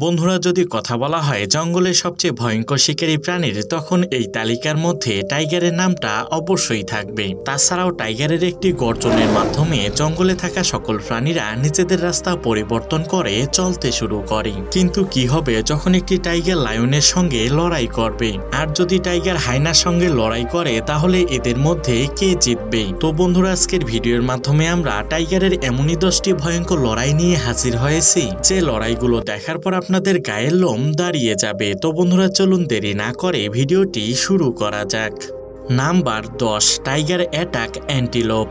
বন্ধুরা, যদি কথা বলা হয় জঙ্গলের সবচেয়ে ভয়ঙ্কর শিকারী প্রাণীর, তখন এই তালিকার মধ্যে টাইগারের নামটা অবশ্যই থাকবে। তাছাড়াও টাইগারের একটি গর্জনের মাধ্যমে জঙ্গলে থাকা সকল প্রাণীরা নিজেদের রাস্তা পরিবর্তন করে চলতে শুরু করে। কিন্তু কি হবে যখন একটি টাইগার লায়নের সঙ্গে লড়াই করবে? আর যদি টাইগার হায়নার সঙ্গে লড়াই করে, তাহলে এদের মধ্যে কে জিতবে? তো বন্ধুরা, আজকের ভিডিওর মাধ্যমে আমরা টাইগারের এমনই 10টি ভয়ঙ্কর লড়াই নিয়ে হাজির হয়েছি, যে লড়াইগুলো দেখার পর আপনাদের গায়ের লোম দাঁড়িয়ে যাবে। তো বন্ধুরা, চলুন দেরি না করে ভিডিওটি শুরু করা যাক। Number 10, tiger attack antelope.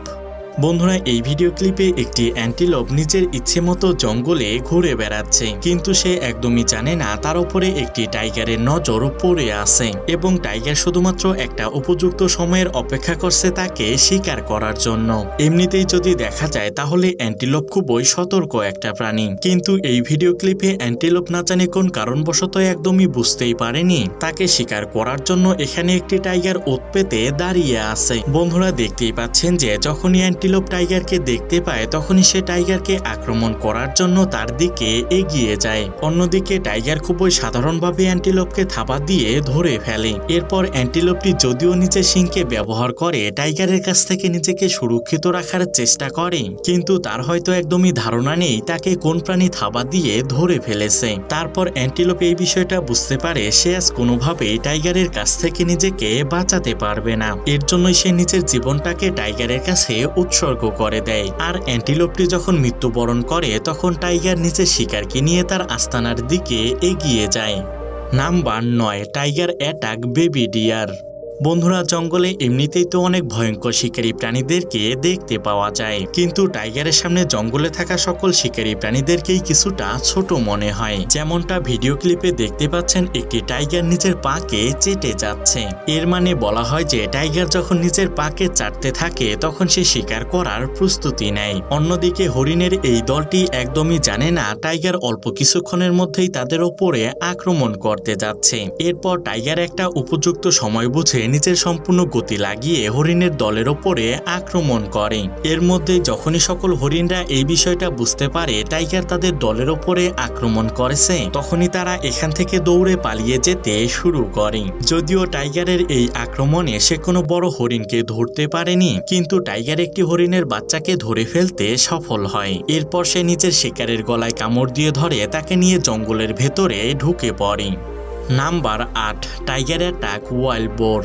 বন্ধুরা, এই ভিডিও ক্লিপে একটি অ্যান্টিলোপ নিজের ইচ্ছে মতো জঙ্গলে ঘুরে বেড়াচ্ছে, কিন্তু সে একদমই জানে না তার উপরে একটি টাইগারের নজর পড়ে আছে এবং টাইগার শুধুমাত্র একটা উপযুক্ত সময়ের অপেক্ষা করছে তাকে শিকার করার জন্য। এমনিতেই যদি দেখা যায় তাহলে অ্যান্টিলোপ খুবই সতর্ক একটা প্রাণী, কিন্তু এই ভিডিও ক্লিপে অ্যান্টিলোপ না জানে কোন কারণবশত একদমই বুঝতেই পারেনি তাকে শিকার করার জন্য এখানে একটি টাইগার ওত পেতে দাঁড়িয়ে আছে। বন্ধুরা, দেখতেই পাচ্ছেন যে যখনই অ্যান্টিলোপ টাইগারকে দেখতে পায় তখনই সে টাইগারকে আক্রমণ করার জন্য তার দিকে এগিয়ে যায়। অন্যদিকে টাইগার খুবই সাধারণভাবে অ্যান্টিলোপকে থাবা দিয়ে ধরে ফেলে। এরপর অ্যান্টিলোপটি যদিও নিজের শিংকে ব্যবহার করে টাইগারের কাছ থেকে নিজেকে সুরক্ষিত রাখার চেষ্টা করে, কিন্তু তার হয়তো একদমই ধারণা নেই তাকে কোন প্রাণী থাবা দিয়ে ধরে ফেলেছে। তারপর অ্যান্টিলোপ এই বিষয়টা বুঝতে পারে সে আজ কোনোভাবেই টাইগারের কাছ থেকে নিজেকে বাঁচাতে পারবে না। এর জন্যই সে নিজের জীবনটাকে টাইগারের কাছে উৎসর্গ করে দেয়। আর অ্যান্টিলোপটি যখন মৃত্যুবরণ করে তখন টাইগার নিজের শিকারকে নিয়ে তার আস্তানার দিকে এগিয়ে যায়। Number 9, tiger attack baby deer. বন্ধুরা, জঙ্গলে এমনিতেই তো অনেক ভয়ঙ্কর শিকারী প্রাণীদেরকে দেখতে পাওয়া যায়, কিন্তু টাইগারের সামনে জঙ্গলে থাকা সকল শিকারী প্রাণীদেরকেই কিছুটা ছোট মনে হয়। যেমনটা ভিডিও ক্লিপে দেখতে পাচ্ছেন, একটি টাইগার নিজের পাকে চেটে যাচ্ছে। এর মানে বলা হয় যে টাইগার যখন নিজের পাকে চাটতে থাকে তখন সে শিকার করার প্রস্তুতি নেয়। অন্যদিকে হরিণের এই দলটি একদমই জানে না টাইগার অল্প কিছুক্ষণের মধ্যেই তাদের ওপরে আক্রমণ করতে যাচ্ছে। এরপর টাইগার একটা উপযুক্ত সময় বুঝে নিজের সম্পূর্ণ গতি লাগিয়ে হরিণের দলের ওপরে আক্রমণ করে। এর মধ্যে যখনই সকল হরিণরা এই বিষয়টা বুঝতে পারে টাইগার তাদের দলের ওপরে আক্রমণ করেছে, তখনই তারা এখান থেকে দৌড়ে পালিয়ে যেতে শুরু করে। যদিও টাইগারের এই আক্রমণে সে কোনো বড় হরিণকে ধরতে পারেনি, কিন্তু টাইগার একটি হরিণের বাচ্চাকে ধরে ফেলতে সফল হয়। এরপর সে নিজের শিকারের গলায় কামড় দিয়ে ধরে তাকে নিয়ে জঙ্গলের ভেতরে ঢুকে পড়ে। Number 8, tiger attack wild boar.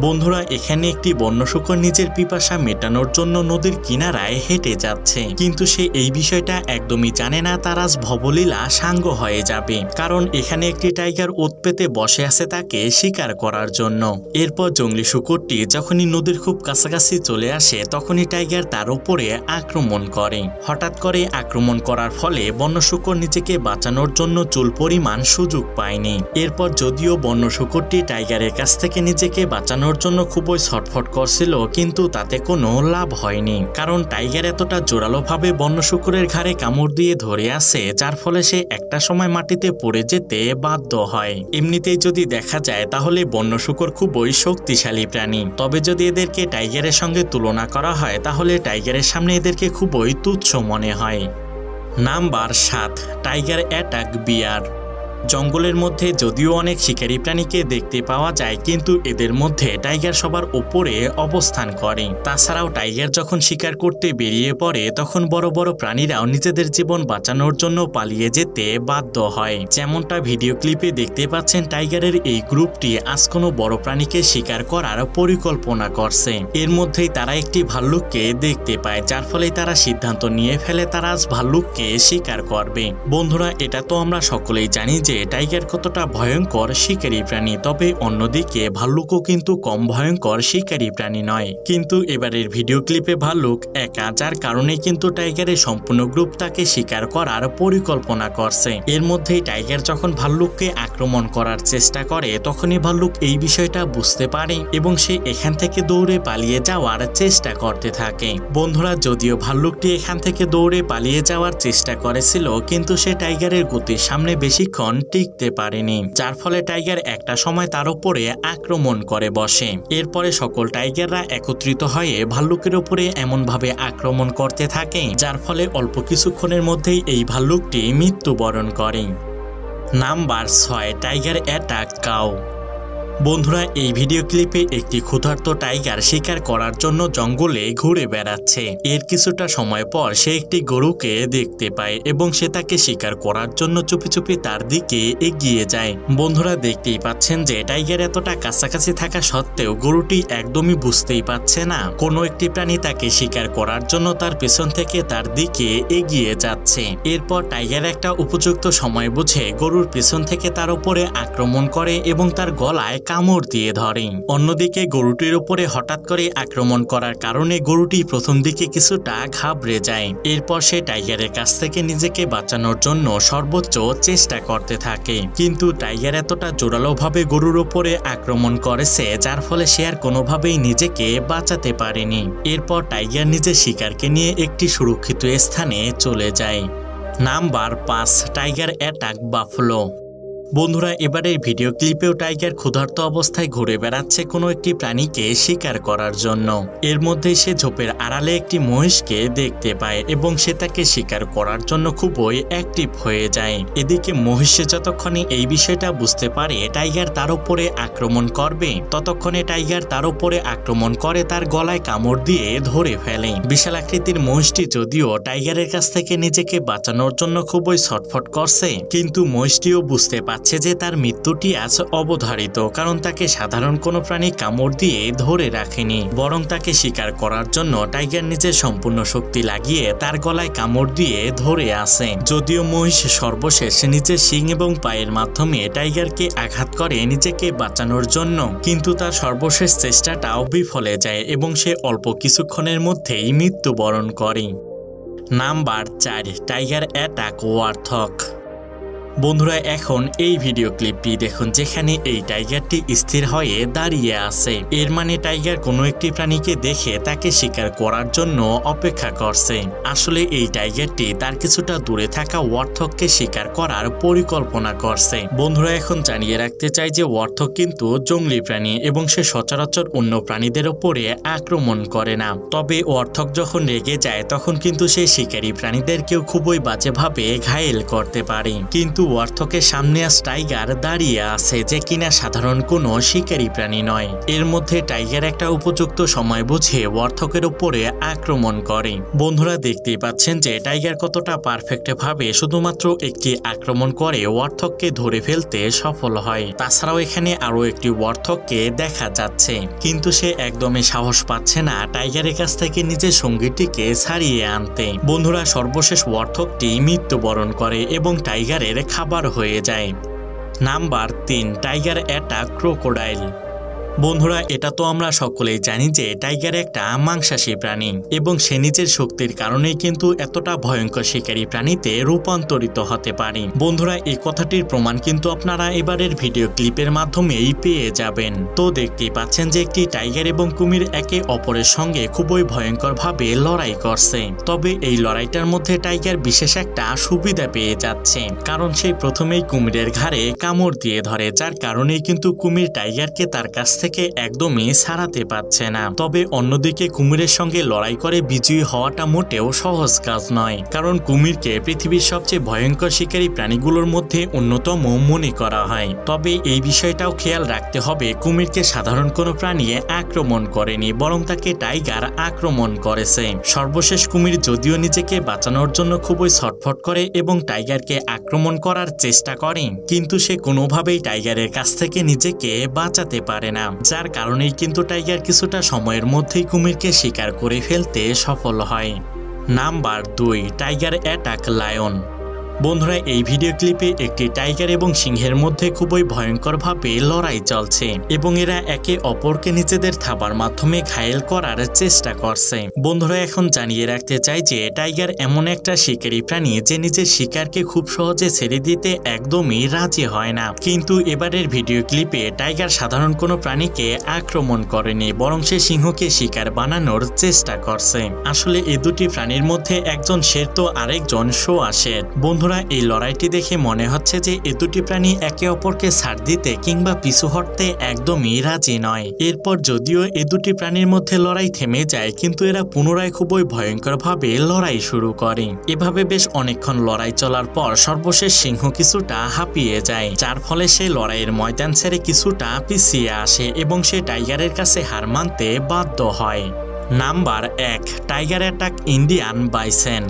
বন্ধুরা, এখানে একটি বন্য শূকর নিজের পিপাসা মেটানোর জন্য নদীর কিনারায় হেঁটে যাচ্ছে, কিন্তু সে এই বিষয়টা একদমই জানে না তার আজ ভবলীলা সাঙ্গ হয়ে যাবে, কারণ এখানে একটি টাইগার ওত পেতে বসে আছে তাকে শিকার করার জন্য। এরপর জঙ্গলি শূকরটি যখনই নদীর খুব কাছাকাছি চলে আসে তখনই টাইগার তার উপরে আক্রমণ করে। হঠাৎ করে আক্রমণ করার ফলে বন্য শূকর নিজেকে বাঁচানোর জন্য চুল পরিমাণ সুযোগ পায়নি। এরপর যদিও বন্য শূকরটি টাইগারের কাছ থেকে নিজেকে বাঁচানোর জন্য খুবই ছটফট করছিল, কিন্তু তাতে কোনো লাভ হয়নি, কারণ টাইগার এতটা জোরালোভাবে বন্য শূকরের ঘাড়ে কামড় দিয়ে ধরে আছে, যার ফলে সে একটা সময় মাটিতে পড়ে যেতে বাধ্য হয়। এমনিতেই যদি দেখা যায় তাহলে বন্য শূকর খুবই শক্তিশালী প্রাণী, তবে যদি এদেরকে টাইগারের সঙ্গে তুলনা করা হয় তাহলে টাইগারের সামনে এদেরকে খুবই তুচ্ছ মনে হয়। নাম্বার 7, টাইগার অ্যাটাক বিয়ার। জঙ্গলের মধ্যে যদিও অনেক শিকারী প্রাণীকে দেখতে পাওয়া যায়, কিন্তু এদের মধ্যে টাইগার সবার উপরে অবস্থান করে। তাছাড়াও টাইগার যখন শিকার করতে বেরিয়ে পড়ে তখন বড় বড় প্রাণীরাও নিজেদের জীবন বাঁচানোর জন্য পালিয়ে যেতে বাধ্য হয়। যেমনটা ভিডিও ক্লিপে দেখতে পাচ্ছেন, টাইগারের এই গ্রুপটি আজ কোনো বড় প্রাণীকে শিকার করার পরিকল্পনা করছে। এর মধ্যেই তারা একটি ভাল্লুককে দেখতে পায়, যার ফলে তারা সিদ্ধান্ত নিয়ে ফেলে তারা আজ ভাল্লুককে শিকার করবে। বন্ধুরা, এটা তো আমরা সকলেই জানি যে টাইগার কতটা ভয়ঙ্কর শিকারী প্রাণী, তবে অন্যদিকে ভাল্লুকও কিন্তু কম ভয়ঙ্কর শিকারী প্রাণী নয়। কিন্তু এবারের ভিডিও ক্লিপে ভাল্লুক একা, যার কারণে কিন্তু টাইগারের সম্পূর্ণ গ্রুপ তাকে শিকার করার পরিকল্পনা করছে। এর মধ্যেই টাইগার যখন ভাল্লুককে আক্রমণ করার চেষ্টা করে তখনই ভাল্লুক এই বিষয়টা বুঝতে পারে এবং সে এখান থেকে দৌড়ে পালিয়ে যাওয়ার চেষ্টা করতে থাকে। বন্ধুরা, যদিও ভাল্লুকটি এখান থেকে দৌড়ে পালিয়ে যাওয়ার চেষ্টা করেছিল, কিন্তু সে টাইগারের গতির সামনে বেশিক্ষণ টিকতে পারেনি, যার ফলে টাইগার একটা সময় তার উপরে আক্রমণ করে বসে। এরপরে সকল টাইগাররা একত্রিত হয়ে ভাল্লুকের উপরে এমনভাবে আক্রমণ করতে থাকে, যার ফলে অল্প কিছুক্ষণের মধ্যেই এই ভাল্লুকটি মৃত্যুবরণ করে। Number 6 tiger attack cow. বন্ধুরা এই ভিডিও ক্লিপে একটি ক্ষুধার্ত টাইগার শিকার করার জন্য জঙ্গলে ঘুরে বেড়াচ্ছে। এর কিছুটা সময় পর সে একটি গরুকে দেখতে পায় এবং সে তাকে শিকার করার জন্য চুপি চুপি তার দিকে এগিয়ে যায়। বন্ধুরা দেখতেই পাচ্ছেন যে টাইগার এতটা কাছাকাছি থাকা সত্ত্বেও গরুটি একদমই বুঝতেই পারছে না কোনো একটি প্রাণী তাকে শিকার করার জন্য তার পেছন থেকে তার দিকে এগিয়ে যাচ্ছে। এরপর টাইগার একটা উপযুক্ত সময় বুঝে গরুর পেছন থেকে তার উপরে আক্রমণ করে এবং তার গলায় কামড় দিয়ে ধরে। অন্যদিকে গরুটির উপরে হঠাৎ করে আক্রমণ করার কারণে গরুটি প্রথম দিকে কিছুটা ঘাবড়ে যায়। এরপর সে টাইগারের কাছ থেকে নিজেকে বাঁচানোর জন্য সর্বোচ্চ চেষ্টা করতে থাকে, কিন্তু টাইগার এতটা জোরালোভাবে গরুর উপরে আক্রমণ করেছে যার ফলে সে আর কোনোভাবেই নিজেকে বাঁচাতে পারেনি। এরপর টাইগার নিজের শিকারকে নিয়ে একটি সুরক্ষিত স্থানে চলে যায়। Number 5 tiger attack Buffalo. বন্ধুরা এবারের ভিডিও ক্লিপেও টাইগার ক্ষুধার্ত অবস্থায় ঘুরে বেড়াচ্ছে কোনো একটি প্রাণীকে শিকার করার জন্য। এর মধ্যে সে ঝোপের আড়ালে একটি মহিষকে দেখতে পায় এবং সে তাকে শিকার করার জন্য খুবই অ্যাক্টিভ হয়ে যায়। এদিকে মহিষে যতক্ষণে এই বিষয়টা বুঝতে পারে টাইগার তার উপরে আক্রমণ করবে, ততক্ষণে টাইগার তার উপরে আক্রমণ করে তার গলায় কামড় দিয়ে ধরে ফেলে। বিশাল আকৃতির মহিষটি যদিও টাইগারের কাছ থেকে নিজেকে বাঁচানোর জন্য খুবই ছটফট করছে, কিন্তু মহিষটিও বুঝতে পারে যে তার মৃত্যুটি আজ অবধারিত, কারণ তাকে সাধারণ কোনো প্রাণী কামড় দিয়ে ধরে রাখেনি, বরং তাকে শিকার করার জন্য টাইগার নিজের সম্পূর্ণ শক্তি লাগিয়ে তার গলায় কামড় দিয়ে ধরে আসে। যদিও মহিষ সর্বশেষ নিজের শিং এবং পায়ের মাধ্যমে টাইগারকে আঘাত করে নিজেকে বাঁচানোর জন্য, কিন্তু তার সর্বশেষ চেষ্টাটাও বিফলে যায় এবং সে অল্প কিছুক্ষণের মধ্যেই মৃত্যুবরণ করে। Number 4 tiger attack warthog. বন্ধুরা এখন এই ভিডিও ক্লিপটি দেখুন যেখানে এই টাইগারটি স্থির হয়ে দাঁড়িয়ে আছে। এর মানে টাইগার কোনো একটি প্রাণীকে দেখে তাকে শিকার করার জন্য অপেক্ষা করছে। আসলে এই টাইগারটি তার কিছুটা দূরে থাকা ওয়ারথককে শিকার করার পরিকল্পনা করছে। বন্ধুরা এখন জানিয়ে রাখতে চাই যে ওয়ারথক কিন্তু জঙ্গলি প্রাণী এবং সে সচরাচর অন্য প্রাণীদের উপরে আক্রমণ করে না। তবে ওয়ারথক যখন রেগে যায় তখন কিন্তু সে শিকারী প্রাণীদেরকেও খুবই বাজেভাবে ঘায়েল করতে পারে। কিন্তু ওয়ারথকের সামনে আজ টাইগার দাঁড়িয়ে আছে যে কিনা সাধারণ কোনো শিকারী প্রাণী নয়। এর মধ্যে টাইগার একটা উপযুক্ত সময় বুঝে ওয়ারথকের উপরে আক্রমণ করে। বন্ধুরা দেখতেই পাচ্ছেন যে টাইগার কতটা পারফেক্ট ভাবে শুধুমাত্র একটি আক্রমণ করে ওয়ারথককে ধরে ফেলতে সফল হয়। তাছাড়াও এখানে আরো একটি ওয়ারথককে দেখা যাচ্ছে, কিন্তু সে একদমই সাহস পাচ্ছে না টাইগারের কাছ থেকে নিজের সঙ্গীটিকে ছাড়িয়ে আনতে। বন্ধুরা সর্বশেষ ওয়ারথকটি মৃত্যুবরণ করে এবং টাইগারের খাবার হয়ে যায়। Number 3 tiger attack crocodile. বন্ধুরা এটা তো আমরা সকলেই জানি যে টাইগার একটা মাংসাশী প্রাণী এবং সে নিজের শক্তির কারণেই কিন্তু এতটা ভয়ঙ্কর শিকারী প্রাণীতে রূপান্তরিত হতে পারে। বন্ধুরা এই কথাটির প্রমাণ কিন্তু আপনারা এবারের ভিডিও ক্লিপের মাধ্যমেই পেয়ে যাবেন। তো দেখতেই পাচ্ছেন যে একটি টাইগার এবং কুমির একে অপরের সঙ্গে খুবই ভয়ঙ্কর ভাবে লড়াই করছে। তবে এই লড়াইটার মধ্যে টাইগার বিশেষ একটা সুবিধা পেয়ে যাচ্ছে, কারণ সে প্রথমেই কুমিরের ঘাড়ে কামড় দিয়ে ধরে, যার কারণেই কিন্তু কুমির টাইগারকে তার কাছ থেকে একদমই ছাড়াতে পারছে না। তবে অন্যদিকে কুমিরের সঙ্গে লড়াই করে বিজয়ী হওয়াটা মোটেও সহজ কাজ নয়, কারণ কুমিরকে পৃথিবীর সবচেয়ে ভয়ঙ্কর শিকারী প্রাণীগুলোর মধ্যে অন্যতম মনে করা হয়। তবে এই বিষয়টাও খেয়াল রাখতে হবে কুমিরকে সাধারণ কোনো প্রাণী আক্রমণ করেনি, বরং তাকে টাইগার আক্রমণ করেছে। সর্বশেষ কুমির যদিও নিজেকে বাঁচানোর জন্য খুবই ছটফট করে এবং টাইগারকে আক্রমণ করার চেষ্টা করে, কিন্তু সে কোনোভাবেই টাইগারের কাছ থেকে নিজেকে বাঁচাতে পারে না, যার কারণেই কিন্তু টাইগার কিছুটা সময়ের মধ্যেই কুমিরকে শিকার করে ফেলতে সফল হয়। Number 2 tiger attack lion. বন্ধুরা এই ভিডিও ক্লিপে একটি টাইগার এবং সিংহের মধ্যে খুবই ভয়ঙ্করভাবে লড়াই চলছে এবং এরা একে অপরকে নিজেদের থাবার মাধ্যমে ঘায়েল করার চেষ্টা করছে। বন্ধুরা এখন জানিয়ে রাখতে চাই যে টাইগার এমন একটা শিকারী প্রাণী যে নিজের শিকারকে খুব সহজে ছেড়ে দিতে একদমই রাজি হয় না, কিন্তু এবারের ভিডিও ক্লিপে টাইগার সাধারণ কোনো প্রাণীকে আক্রমণ করেনি, বরং সে সিংহকে শিকার বানানোর চেষ্টা করছে। আসলে এই দুটি প্রাণীর মধ্যে একজন শের তো আরেকজন শোয়া শের। বন্ধুরা বন্ধুরা এই লড়াইটি দেখে মনে হচ্ছে যে এই দুটি প্রাণী একে অপরকে ছাড় দিতে কিংবা পিছু হটতে একদমই রাজি নয়। এরপর যদিও এই দুটি প্রাণীর মধ্যে লড়াই থেমে যায়, কিন্তু এরা পুনরায় খুবই ভয়ঙ্করভাবে লড়াই শুরু করে। এভাবে বেশ অনেকক্ষণ লড়াই চলার পর সর্বশেষ সিংহ কিছুটা হাঁপিয়ে যায়, যার ফলে সে লড়াইয়ের ময়দান ছেড়ে কিছুটা পিছিয়ে আসে এবং সে টাইগারের কাছে হার মানতে বাধ্য হয়। Number 1, tiger attack Indian bison.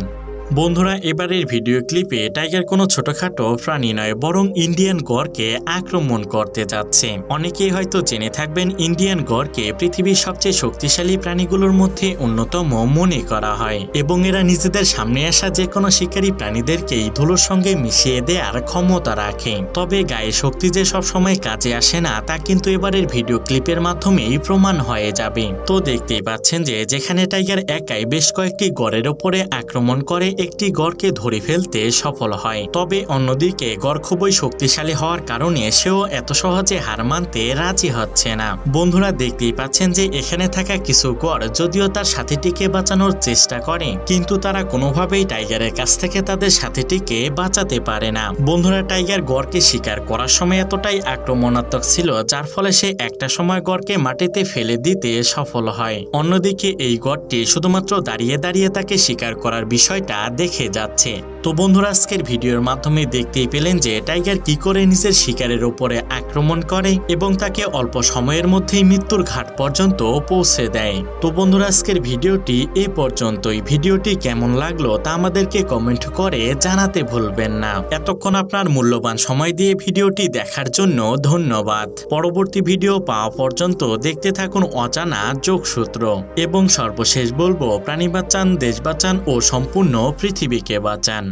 বন্ধুরা এবারের ভিডিও ক্লিপে টাইগার কোনো ছোটখাটো প্রাণী নয়, বরং ইন্ডিয়ান গড়কে আক্রমণ করতে যাচ্ছে। অনেকেই হয়তো জেনে থাকবেন ইন্ডিয়ান গড়কে পৃথিবীর সবচেয়ে শক্তিশালী প্রাণীগুলোর মধ্যে অন্যতম মনে করা হয় এবং এরা নিজেদের সামনে আসা যে কোনো শিকারী প্রাণীদেরকেই ধুলোর সঙ্গে মিশিয়ে দেওয়ার ক্ষমতা রাখে। তবে গায়ে শক্তি যে সবসময় কাজে আসে না তা কিন্তু এবারের ভিডিও ক্লিপের মাধ্যমেই প্রমাণ হয়ে যাবে। তো দেখতেই পাচ্ছেন যে যেখানে টাইগার একাই বেশ কয়েকটি গড়ের ওপরে আক্রমণ করে একটি গড়কে ধরে ফেলতে সফল হয়, তবে অন্যদিকে গড় খুবই শক্তিশালী হওয়ার কারণে সেও এত সহজে হার মানতে রাজি হচ্ছে না। বন্ধুরা দেখতেই পাচ্ছেন যে এখানে থাকা কিছু গড় যদিও তার সাথীটিকে বাঁচানোর চেষ্টা করে, কিন্তু তারা কোনোভাবেই টাইগারের কাছ থেকে তাদের সাথীটিকে বাঁচাতে পারে না। বন্ধুরা টাইগার গড়কে শিকার করার সময় এতটাই আক্রমণাত্মক ছিল যার ফলে সে একটা সময় গড়কে মাটিতে ফেলে দিতে সফল হয়। অন্যদিকে এই গড়টি শুধুমাত্র দাঁড়িয়ে দাঁড়িয়ে তাকে শিকার করার বিষয়টা দেখে যাচ্ছে। তো বন্ধুরা আজকের ভিডিওর মাধ্যমে দেখতেই পেলেন যে টাইগার কি করে নিজের শিকারের উপরে আক্রমণ করে এবং তাকে অল্প সময়ের মধ্যেই মৃত্যুর ঘাট পর্যন্ত পৌঁছে দেয়। তো বন্ধুরা আজকের ভিডিওটি এ পর্যন্তই। ভিডিওটি কেমন লাগলো তা আমাদেরকে কমেন্ট করে জানাতে ভুলবেন না। এতক্ষণ আপনার মূল্যবান সময় দিয়ে ভিডিওটি দেখার জন্য ধন্যবাদ। পরবর্তী ভিডিও পাওয়া পর্যন্ত দেখতে থাকুন অজানা যোগসূত্র এবং সর্বশেষ বলবো প্রাণী বাঁচান, দেশ বাঁচান ও সম্পূর্ণ পৃথিবীকে বাঁচান।